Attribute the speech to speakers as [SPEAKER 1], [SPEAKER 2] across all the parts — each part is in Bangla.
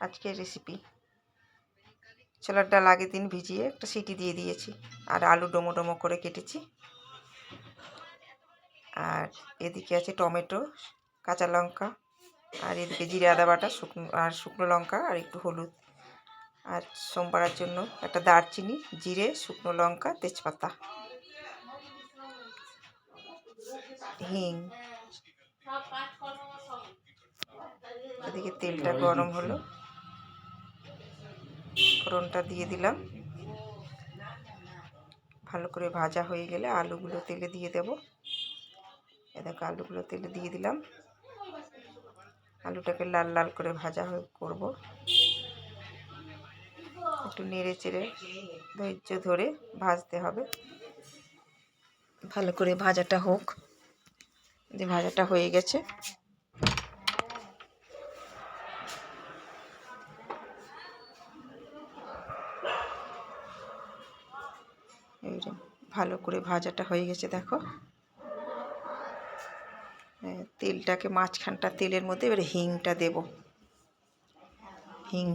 [SPEAKER 1] আজকের রেসিপি। ছোলার ডাল আগের দিন ভিজিয়ে একটা সিটি দিয়ে দিয়েছি, আর আলু ডোমো ডোমো করে কেটেছি। আর এদিকে আছে টমেটো, কাঁচা লঙ্কা, আর এদিকে জিরে আদা বাটা, শুকনো লঙ্কা আর একটু হলুদ। আর সোমবারের জন্য একটা দারচিনি, জিরে, শুকনো লঙ্কা, তেজপাতা, হিং। এদিকে তেলটা গরম হলো, ফোড়নটা দিয়ে দিলাম। ভালো করে ভাজা হয়ে গেলে আলুগুলো তেলে দিয়ে দেব। দেখো আলুগুলো তেলে দিয়ে দিলাম। আলুটাকে লাল লাল করে ভাজা করব। একটু নেড়ে চেড়ে ধৈর্য ধরে ভাজতে হবে। ভালো করে ভাজাটা হোক। যে ভাজাটা হয়ে গেছে, ভালো করে ভাজাটা হয়ে গেছে। দেখো তেলটাকে মাঝখানটা তেলের মধ্যে এবারে হিংটা দেব। হিং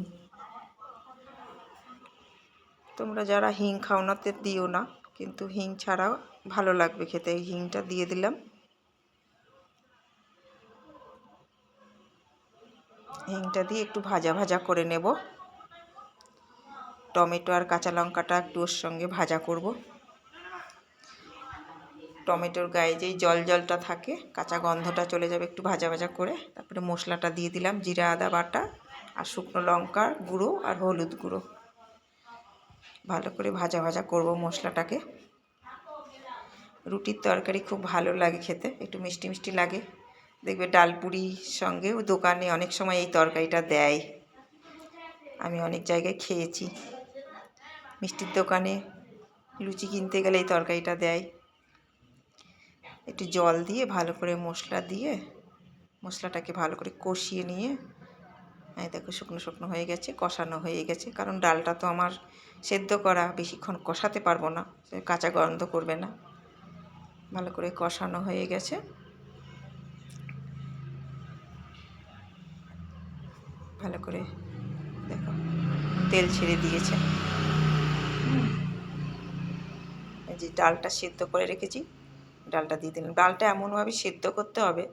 [SPEAKER 1] তোমরা যারা হিং খাও না তে দিও না, কিন্তু হিং ছাড়াও ভালো লাগবে খেতে। এই হিংটা দিয়ে দিলাম। হিংটা দিয়ে একটু ভাজা ভাজা করে নেব। টমেটো আর কাঁচা লঙ্কাটা একটু ওর সঙ্গে ভাজা করব। টমেটোর গায়ে যেই জলটা থাকে, কাঁচা গন্ধটা চলে যাবে একটু ভাজা ভাজা করে। তারপরে মশলাটা দিয়ে দিলাম, জিরা আদা বাটা আর শুকনো লঙ্কার গুঁড়ো আর হলুদ গুঁড়ো। ভালো করে ভাজা ভাজা করব মশলাটাকে। রুটির তরকারি খুব ভালো লাগে খেতে, একটু মিষ্টি মিষ্টি লাগে। দেখবে ডালপুরির সঙ্গেও দোকানে অনেক সময় এই তরকারিটা দেয়। আমি অনেক জায়গায় খেয়েছি। মিষ্টির দোকানে লুচি কিনতে গেলে এই তরকারিটা দেয়। একটু জল দিয়ে ভালো করে মশলা দিয়ে মশলাটাকে ভালো করে কষিয়ে নিয়ে, দেখো শুকনো শুকনো হয়ে গেছে, কষানো হয়ে গেছে। কারণ ডালটা তো আমার সেদ্ধ করা, বেশিক্ষণ কষাতে পারবো না, কাঁচা গন্ধ করবে না। ভালো করে কষানো হয়ে গেছে। ভালো করে দেখো তেল ছেড়ে দিয়েছে। যে ডালটা সেদ্ধ করে রেখেছি, ডালটা দিয়ে দিলাম। ডালটা এমনভাবে সেদ্ধ করতে হবে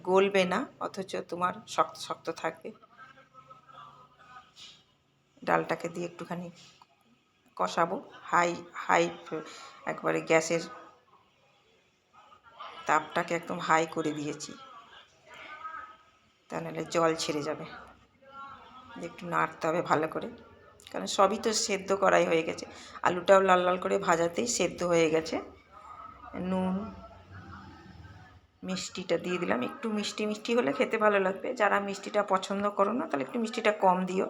[SPEAKER 1] গলবে না, অথচ তোমার শক্ত শক্ত থাকবে। ডালটাকে দিয়ে একটুখানি কষাবো। হাই একবারে গ্যাসের তাপটাকে একদম হাই করে দিয়েছি, তা নাহলে জল ছেড়ে যাবে। একটু নাড়তে হবে ভালো করে, কারণ সবই তো সেদ্ধ করাই হয়ে গেছে। আলুটাও লাল লাল করে ভাজাতেই সেদ্ধ হয়ে গেছে। নুন, মিষ্টিটা দিয়ে দিলাম। একটু মিষ্টি মিষ্টি হলে খেতে ভালো লাগবে। যারা মিষ্টিটা পছন্দ করো না, তাহলে একটু মিষ্টিটা কম দিও।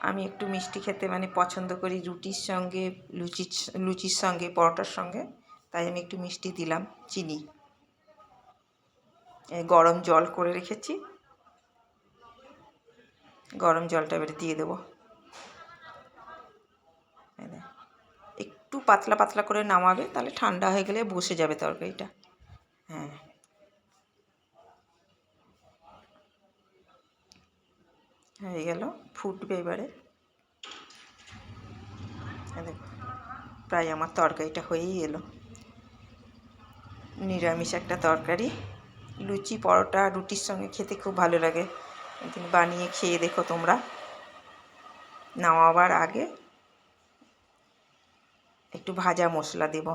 [SPEAKER 1] আমি একটু মিষ্টি খেতে পছন্দ করি, রুটির সঙ্গে, লুচির সঙ্গে, পরোটার সঙ্গে। তাই আমি একটু মিষ্টি দিলাম। চিনি, গরম জল করে রেখেছি, গরম জলটা এবারে দিয়ে দেবো। একটু পাতলা পাতলা করে নামাবে, তাহলে ঠান্ডা হয়ে গেলে বসে যাবে তরকারিটা। হ্যাঁ, হয়ে গেল, ফুটবে এবারে। দেখো প্রায় আমার তরকারিটা হয়েই এলো। নিরামিষ একটা তরকারি, লুচি, পরোটা, রুটির সঙ্গে খেতে খুব ভালো লাগে। একদিন বানিয়ে খেয়ে দেখো তোমরা। নামাবার আগে একটু ভাজা মশলা দেব।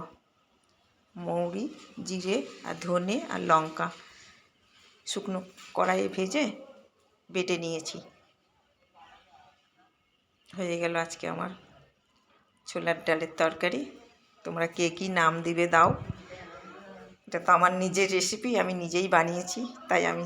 [SPEAKER 1] মৌরি, জিরে আর ধনে আর লঙ্কা শুকনো কড়াইয়ে ভেজে বেটে নিয়েছি। হয়ে গেল আজকে আমার ছোলার ডালের তরকারি। তোমরা কে কী নাম দিবে দাও। এটা তো আমার নিজের রেসিপি, আমি নিজেই বানিয়েছি, তাই আমি